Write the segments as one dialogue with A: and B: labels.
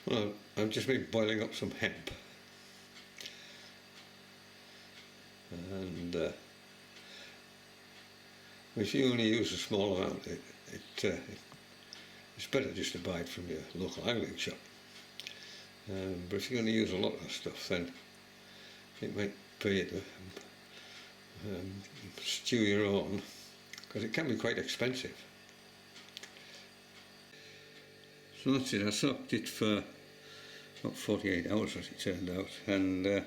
A: Well, I've just been boiling up some hemp, and if you only use a small amount, it's better just to buy it from your local angling shop. But if you're going to use a lot of stuff, then it might pay you to stew your own, because it can be quite expensive. So that's it. I soaked it for about 48 hours, as it turned out, and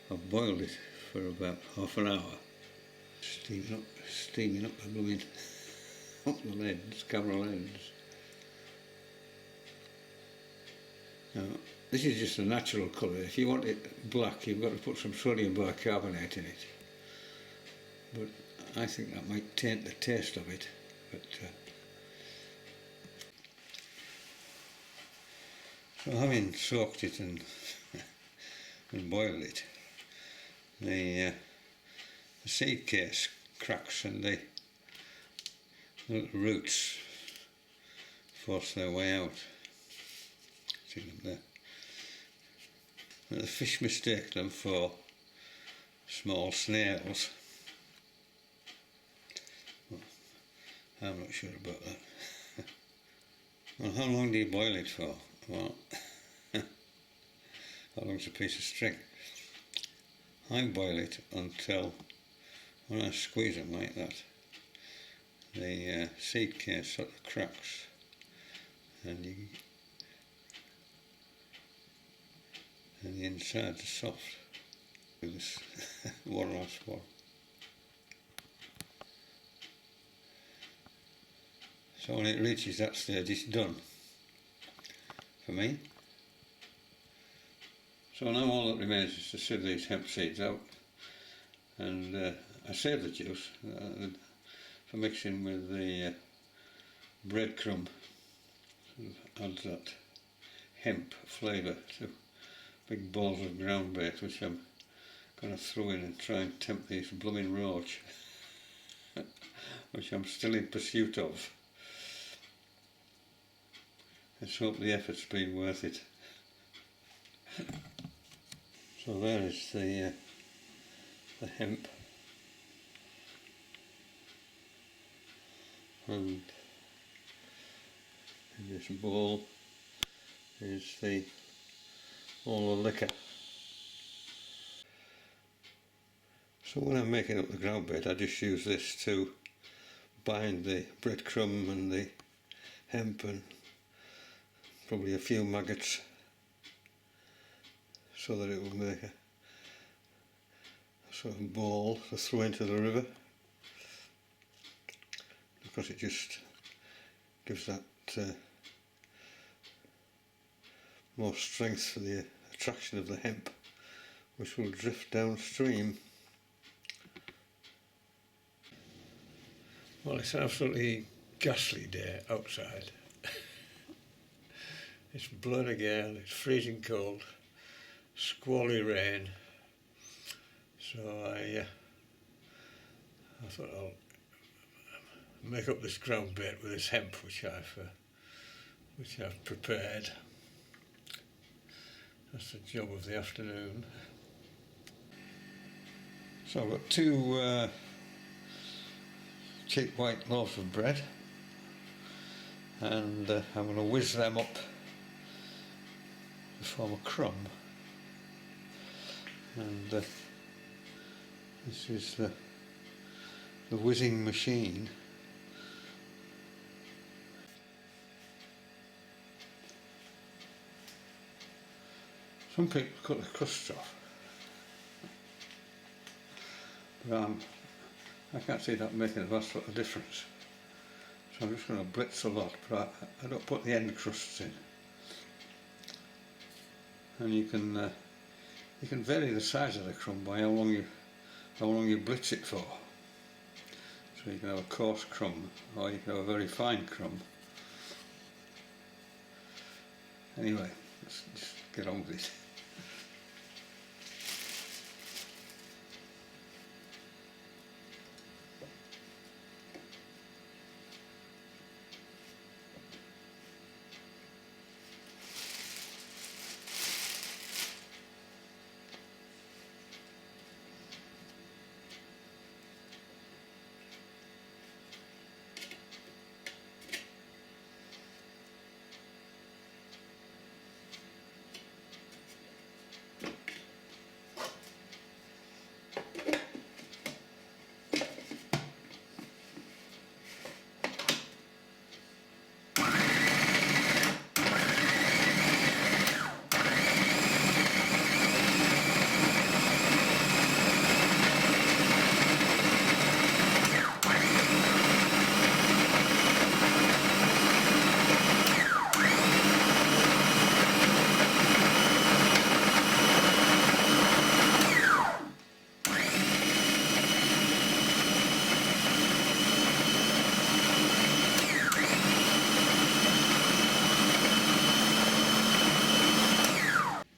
A: I've boiled it for about half an hour, steaming up the blooming up the lens, camera lens. Now, this is just a natural colour. If you want it black, you've got to put some sodium bicarbonate in it. But I think that might taint the taste of it. But so having soaked it and and boiled it, the seed case cracks and the little roots force their way out. See them there. And the fish mistake them for small snails. Well, I'm not sure about that. Well, how long do you boil it for? Well, how long's a piece of string? I boil it until, when I squeeze them like that, the seed case sort of cracks, and the insides are soft. With this one last one. So when it reaches that stage, it's done for me. So now all that remains is to sieve these hemp seeds out, and I save the juice for mixing with the breadcrumb. Sort of adds that hemp flavour to big balls of ground bait, which I'm going to throw in and try and tempt these blooming roach, which I'm still in pursuit of. Let's hope the effort's been worth it. So there is the hemp, and in this bowl is all the liquor. So when I'm making up the ground bait, I just use this to bind the breadcrumb and the hemp and probably a few maggots, so that it will make a sort of ball to throw into the river, because it just gives that more strength for the attraction of the hemp, which will drift downstream. Well, it's an absolutely ghastly day outside. It's blowing a gale, it's freezing cold, squally rain. So I thought I'll make up this ground bait with this hemp which I've prepared. That's the job of the afternoon. So I've got two cheap white loaves of bread, and I'm going to whiz them up to form a crumb. And this is the whizzing machine. Some people cut the crusts off, but I can't see that making a vast lot of difference. So I'm just going to blitz a lot, but I don't put the end crusts in. And you can vary the size of the crumb by how long you blitz it for. So you can have a coarse crumb, or you can have a very fine crumb. Anyway, let's just get on with it.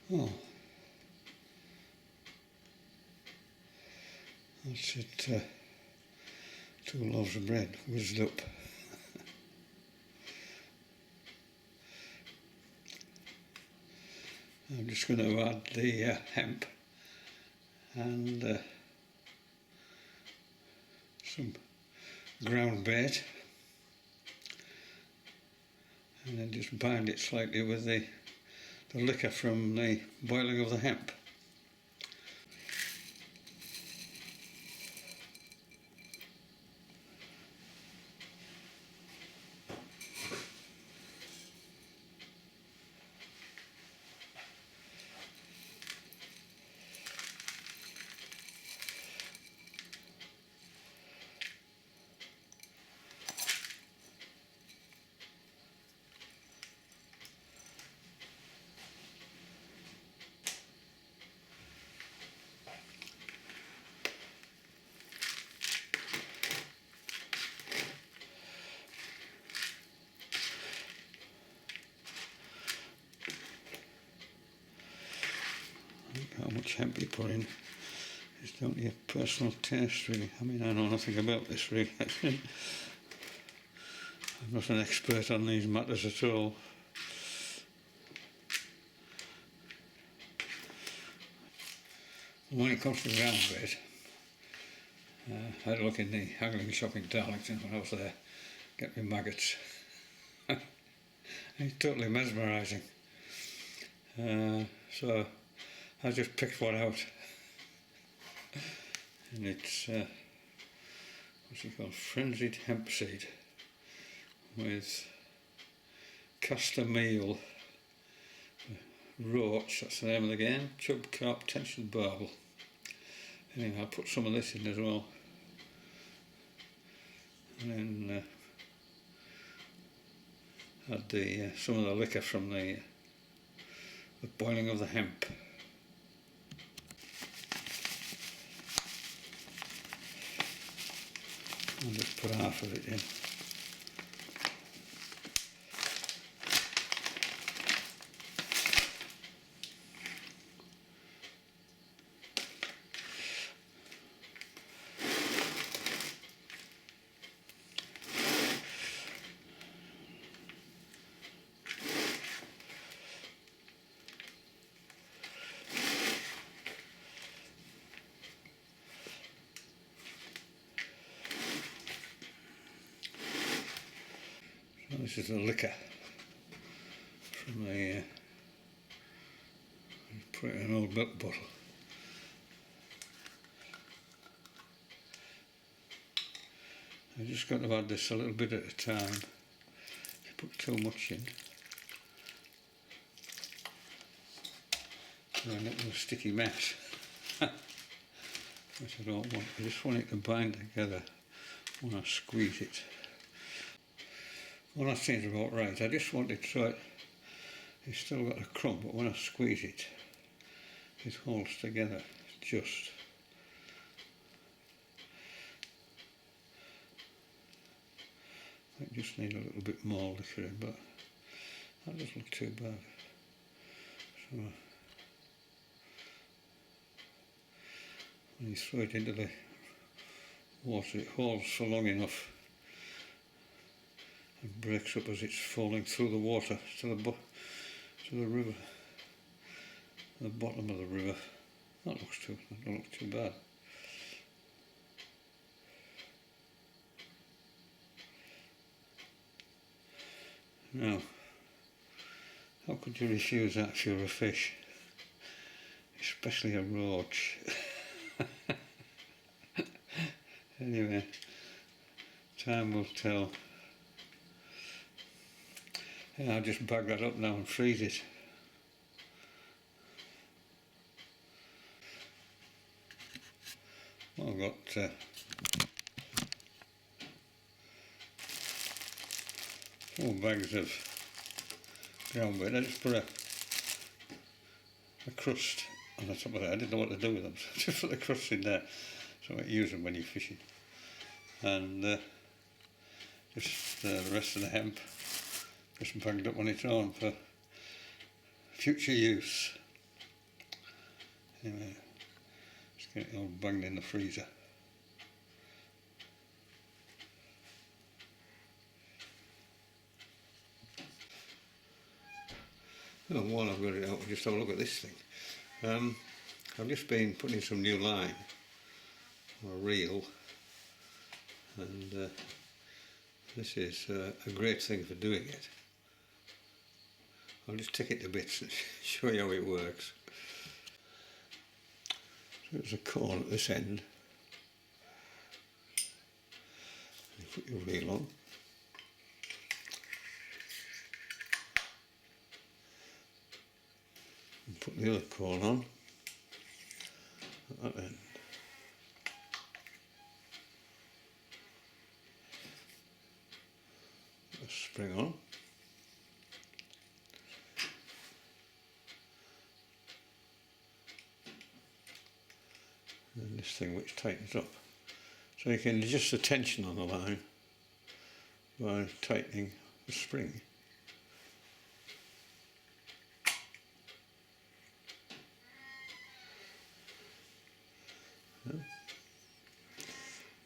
A: Oh, that's it. 2 loaves of bread whizzed up. I'm just going to add the hemp and some ground bait, and then just bind it slightly with the liquor from the boiling of the hemp. How much hemp you put in is down to your personal taste, really. I mean, I know nothing about this, really. I'm not an expert on these matters at all. When it comes to ground bait, I had a look in the angling shop in Darlington when I was there, get me maggots. It's totally mesmerising. So I just picked one out, and it's what's it called? Frenzied hemp seed with castor meal, roach, that's the name of the game, chub, carp, tension, barbel. Anyway, I'll put some of this in as well, and then add the some of the liquor from the boiling of the hemp. I'll just put half of it in. This is the liquor from the put it in an old milk bottle. I just got to add this a little bit at a time. If you put too much in, you end up with a sticky mess, which I don't want. I just want it to bind together when I squeeze it. Well, that seems about right. I just want it so it's still got a crumb, but when I squeeze it, it holds together just. I just need a little bit more liquor in, but that doesn't look too bad. So when you throw it into the water, it holds for long enough and breaks up as it's falling through the water to the river, the bottom of the river. That don't look too bad. Now, how could you refuse that if you're a fish? Especially a roach. Anyway, time will tell. Yeah, I'll just bag that up now and freeze it. Well, I've got 4 bags of ground bait. I just put a crust on the top of it. I didn't know what to do with them, so I just put the crust in there so I can use them when you're fishing. And just the rest of the hemp just bagged up on its own for future use. Anyway, just get it all banged in the freezer. Oh, while I've got it out, I'll just have a look at this thing. I've just been putting some new line, or reel, and this is a great thing for doing it. I'll just take it to bits and show you how it works. So there's a cord at this end. You put your reel on. And put the other cord on at that end. Put the spring on. And this thing which tightens up. So you can adjust the tension on the line by tightening the spring.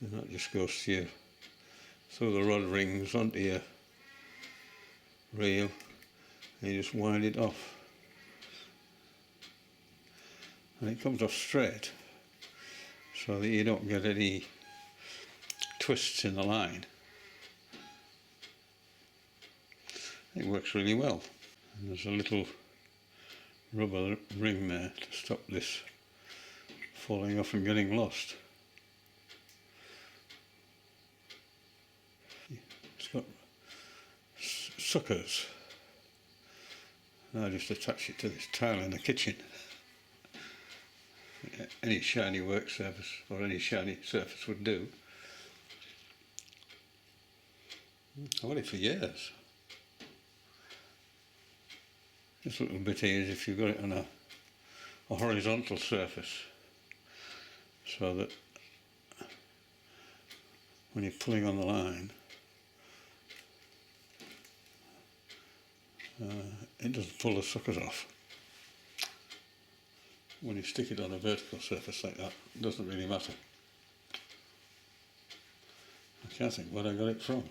A: And that just goes through the rod rings onto your reel, and you just wind it off. And it comes off straight, so that you don't get any twists in the line. It works really well. And there's a little rubber ring there to stop this falling off and getting lost. It's got suckers. I just attach it to this tile in the kitchen. Any shiny work surface or any shiny surface would do. I've had it for years. This little bit here is if you've got it on a horizontal surface, so that when you're pulling on the line, it doesn't pull the suckers off. When you stick it on a vertical surface like that, it doesn't really matter. I can't think where I got it from.